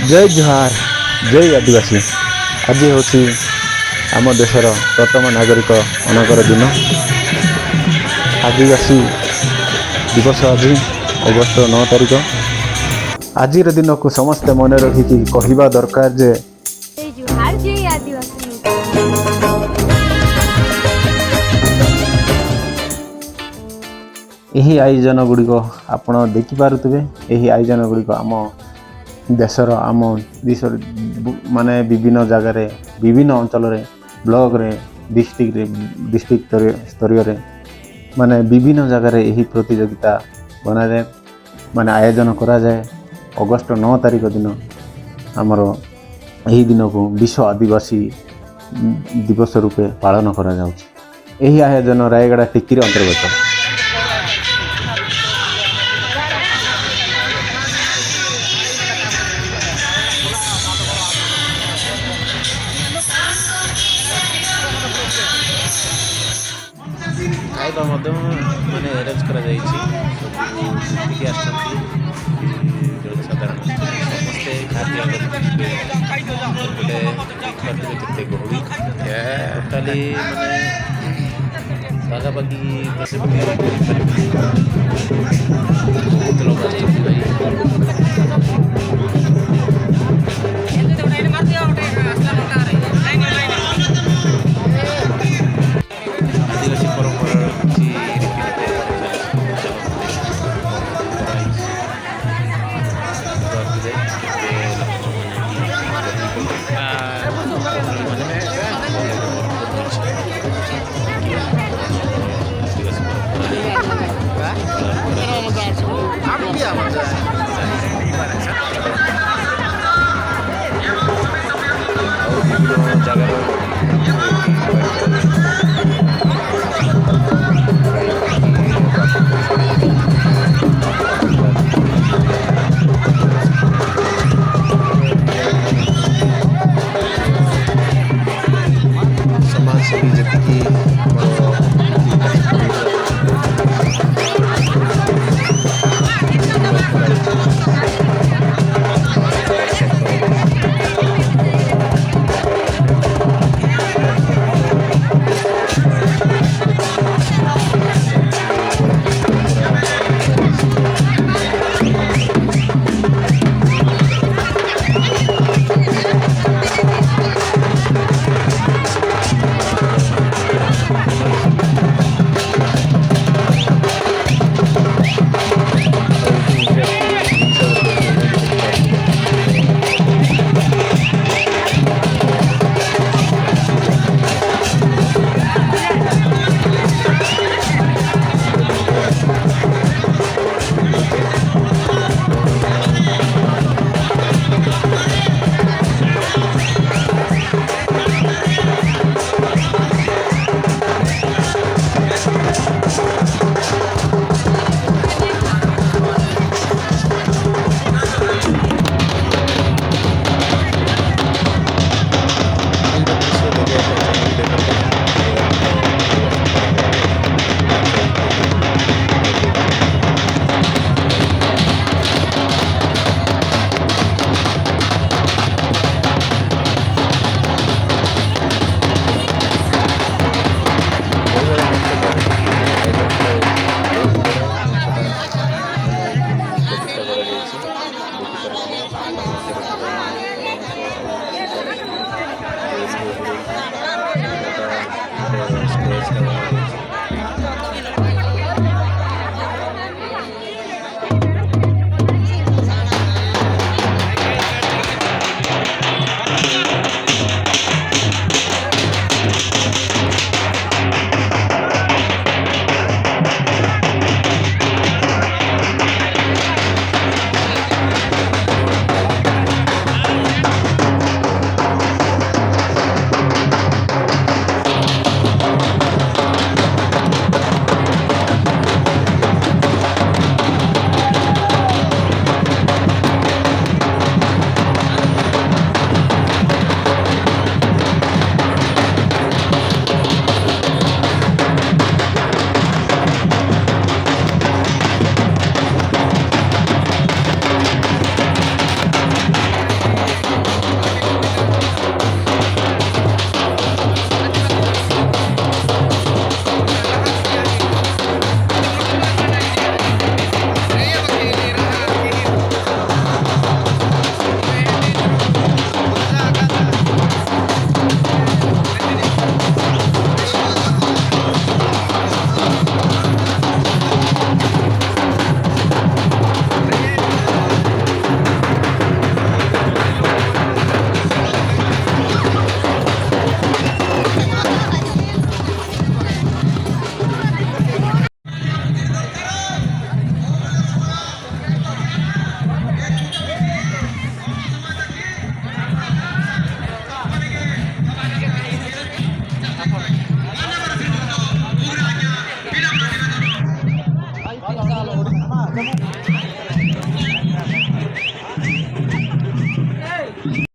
जय जुहार जय आदिवासी आज हूँ आम देशर प्रथम नागरिक ମାନଙ୍କର दिन आदिवासी दिवस आज अगस्ट 9 तारिख आज दिन को समस्ते मन रखिकी कहवा दरकार जे जय जुहार जय आदिवासी। यही आयोजन गुड़िक आपण देखिपे यही आयोजन गुड़िक आम देशर आम देश माने विभिन्न जगार विभिन्न अंचल ब्लॉक रे डिस्ट्रिक्ट स्तरीय रे माने विभिन्न जगार यही प्रतियोगिता बना जाए माने आयोजन करा जाए। अगस्ट 9 तारिख दिन आमर यही दिन को विश्व आदिवासी दिवस रूपे पालन करा जाउछि। यही आयोजन रायगड़ा टिक्कीर अंतर्गत। खाଇବା ମଧ୍ୟ ମାନେ ଆରେଞ୍ଜ କରାଯାଇଛି। ସବୁ ଆସନ୍ତି ଜନସାଧାରଣ ସମସ୍ତେ ଖାଦ୍ୟ କରିବେ। ଗୋଟେ ଦେଖିପାରୁଥିବେ କେତେ ଗହଳି ଟୋଟାଲି ମାନେ ପାଖାପାଖି 10 ବହୁତ ଲୋକ ଆସିଛନ୍ତି ଭାଇ। ଆଦିବାସୀ ପରମ୍ପରାର କିଛି ରୀତିନୀତି ଜାଗାର